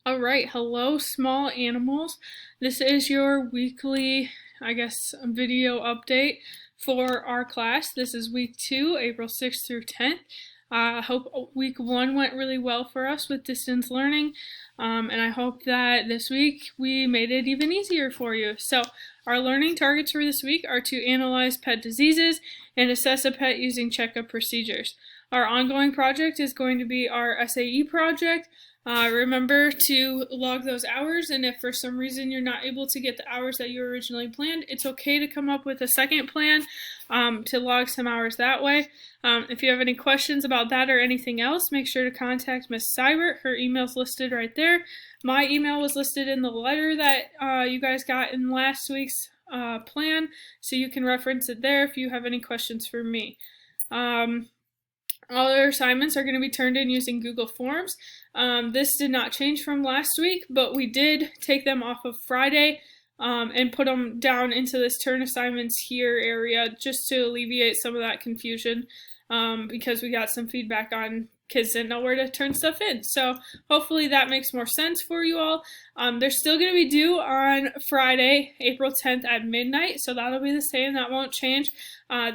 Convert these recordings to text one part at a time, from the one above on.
All right, hello, small animals. This is your weekly, video update for our class. This is week 2, April 6th through 10th. I hope week 1 went really well for us with distance learning, and I hope that this week we made it even easier for you. So, our learning targets for this week are to analyze pet diseases and assess a pet using checkup procedures. Our ongoing project is going to be our SAE project. Remember to log those hours, and if for some reason you're not able to get the hours that you originally planned, it's okay to come up with a second plan to log some hours that way. If you have any questions about that or anything else, make sure to contact Miss Seibert. Her email's listed right there. My email was listed in the letter that you guys got in last week's plan, so you can reference it there if you have any questions for me. All our assignments are going to be turned in using Google Forms. This did not change from last week, but we did take them off of Friday and put them down into this turn assignments here area just to alleviate some of that confusion because we got some feedback on kids didn't know where to turn stuff in. So hopefully that makes more sense for you all. They're still going to be due on Friday, April 10th at midnight, so that'll be the same. That won't change.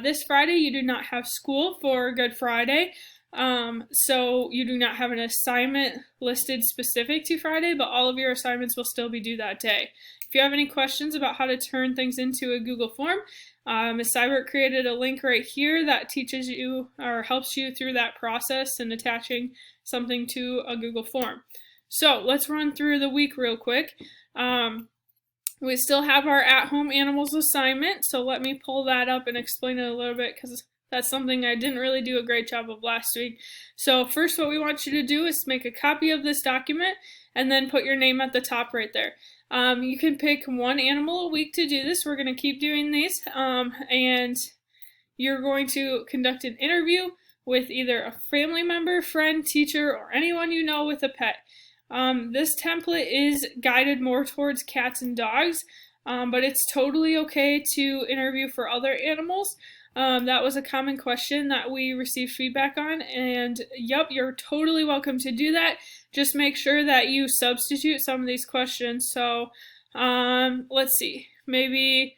This Friday you do not have school for Good Friday, so you do not have an assignment listed specific to Friday, but all of your assignments will still be due that day. If you have any questions about how to turn things into a Google form, Ms. Seibert created a link right here that teaches you or helps you through that process and attaching something to a Google form. So let's run through the week real quick. We still have our at-home animals assignment, so let me pull that up and explain it a little bit because that's something I didn't really do a great job of last week. So first what we want you to do is make a copy of this document and then put your name at the top right there. You can pick one animal a week to do this. We're going to keep doing these, and you're going to conduct an interview with either a family member, friend, teacher, or anyone you know with a pet. This template is guided more towards cats and dogs, but it's totally okay to interview for other animals. That was a common question that we received feedback on, and yep, you're totally welcome to do that. Just make sure that you substitute some of these questions. So, let's see, maybe,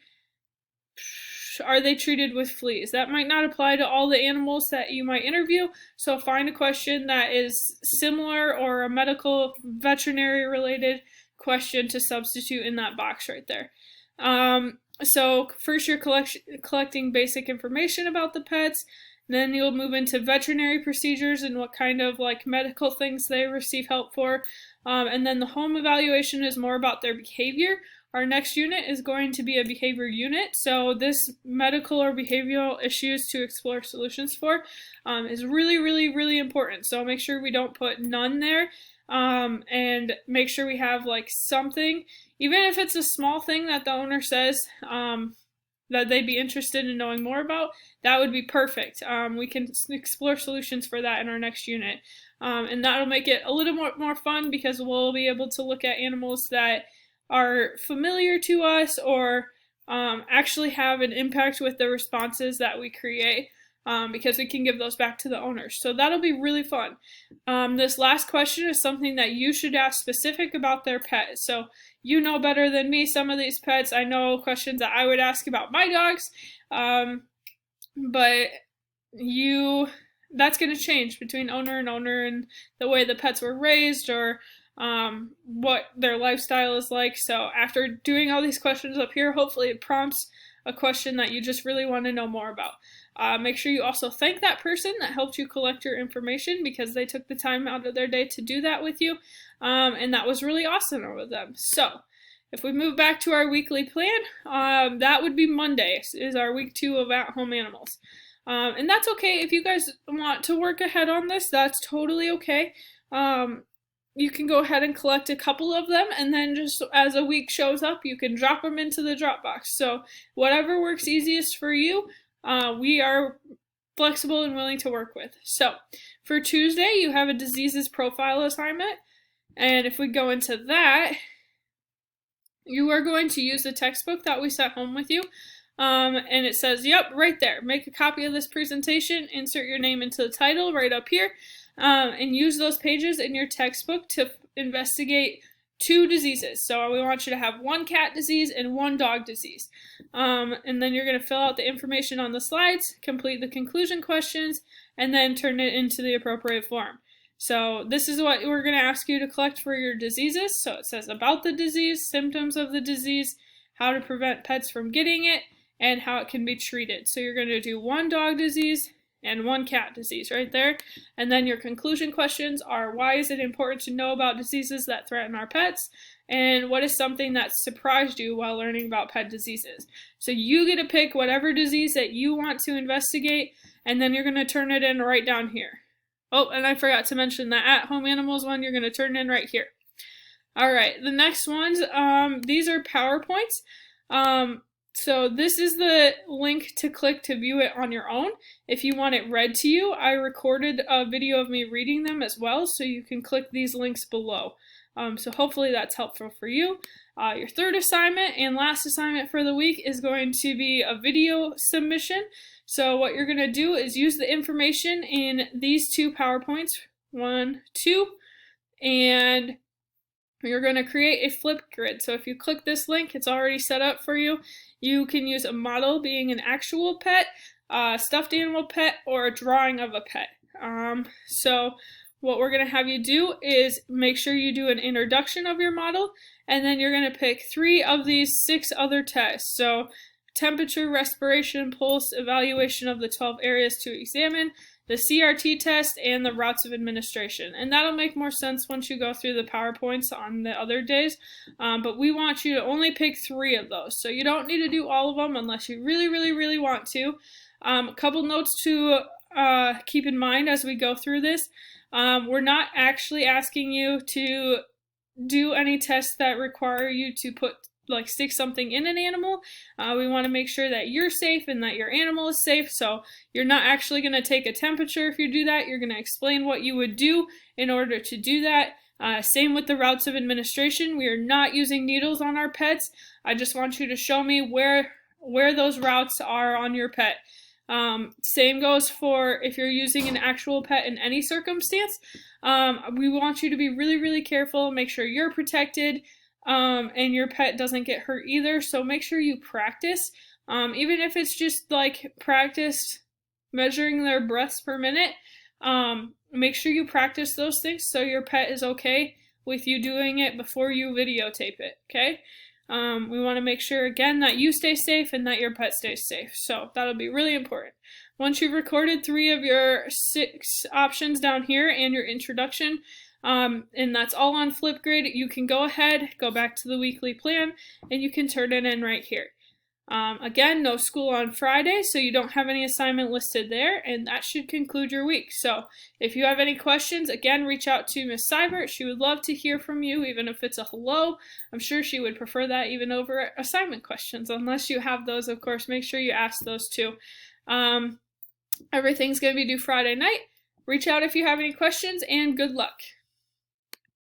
are they treated with fleas? That might not apply to all the animals that you might interview, so find a question that is similar or a medical, veterinary related question to substitute in that box right there. So first you're collecting basic information about the pets, then you'll move into veterinary procedures and what kind of medical things they receive help for, and then the home evaluation is more about their behavior. Our next unit is going to be a behavior unit, so this medical or behavioral issues to explore solutions for is really, really, really important. So make sure we don't put none there, and make sure we have something, even if it's a small thing that the owner says that they'd be interested in knowing more about, that would be perfect. We can explore solutions for that in our next unit, and that'll make it a little more fun because we'll be able to look at animals that are familiar to us or actually have an impact with the responses that we create, because we can give those back to the owners. So that'll be really fun. This last question is something that you should ask specific about their pet. So you know better than me some of these pets. I know questions that I would ask about my dogs, but that's going to change between owner and the way the pets were raised or what their lifestyle is like. So after doing all these questions up here, hopefully it prompts a question that you just really want to know more about. Make sure you also thank that person that helped you collect your information because they took the time out of their day to do that with you, and that was really awesome of them. So if we move back to our weekly plan, that would be Monday is our week 2 of at-home animals. And that's okay if you guys want to work ahead on this, that's totally okay. You can go ahead and collect a couple of them, and then just as a week shows up, you can drop them into the Dropbox. So whatever works easiest for you, we are flexible and willing to work with. So for Tuesday, you have a diseases profile assignment, and if we go into that, you are going to use the textbook that we sent home with you. And it says, yep, right there. Make a copy of this presentation, insert your name into the title right up here, and use those pages in your textbook to investigate 2 diseases. So we want you to have 1 cat disease and 1 dog disease. And then you're going to fill out the information on the slides, complete the conclusion questions, and then turn it into the appropriate form. So this is what we're going to ask you to collect for your diseases. So it says about the disease, symptoms of the disease, how to prevent pets from getting it, and how it can be treated. So you're going to do 1 dog disease and 1 cat disease right there. And then your conclusion questions are, why is it important to know about diseases that threaten our pets? And what is something that surprised you while learning about pet diseases? So you get to pick whatever disease that you want to investigate, and then you're going to turn it in right down here. Oh, and I forgot to mention that at-home animals one, you're going to turn in right here. All right, the next ones, these are PowerPoints. So this is the link to click to view it on your own. If you want it read to you, I recorded a video of me reading them as well, so you can click these links below. So hopefully that's helpful for you. Your third assignment and last assignment for the week is going to be a video submission. So what you're going to do is use the information in these 2 PowerPoints, 1, 2, and you're going to create a Flipgrid. So if you click this link, it's already set up for you. You can use a model being an actual pet, a stuffed animal pet, or a drawing of a pet. So what we're going to have you do is make sure you do an introduction of your model, and then you're going to pick 3 of these 6 other tests. So temperature, respiration, pulse, evaluation of the 12 areas to examine, the CRT test, and the routes of administration. And that'll make more sense once you go through the PowerPoints on the other days. But we want you to only pick 3 of those. So you don't need to do all of them unless you really, really, really want to. A couple notes to keep in mind as we go through this. We're not actually asking you to do any tests that require you to stick something in an animal. We want to make sure that you're safe and that your animal is safe. So you're not actually going to take a temperature if you do that. You're going to explain what you would do in order to do that. Same with the routes of administration. We are not using needles on our pets. I just want you to show me where those routes are on your pet. Same goes for if you're using an actual pet in any circumstance. We want you to be really, really careful, make sure you're protected, and your pet doesn't get hurt either. So make sure you practice, even if it's just like practice measuring their breaths per minute. Make sure you practice those things so your pet is okay with you doing it before you videotape it, okay? We want to make sure, again, that you stay safe and that your pet stays safe. So that'll be really important. Once you've recorded 3 of your 6 options down here and your introduction, and that's all on Flipgrid, you can go ahead, go back to the weekly plan, and you can turn it in right here. Again, no school on Friday, so you don't have any assignment listed there, and that should conclude your week. So if you have any questions, again, reach out to Miss Seibert. She would love to hear from you, even if it's a hello. I'm sure she would prefer that even over assignment questions. Unless you have those, of course, make sure you ask those too. Everything's going to be due Friday night. Reach out if you have any questions, and good luck.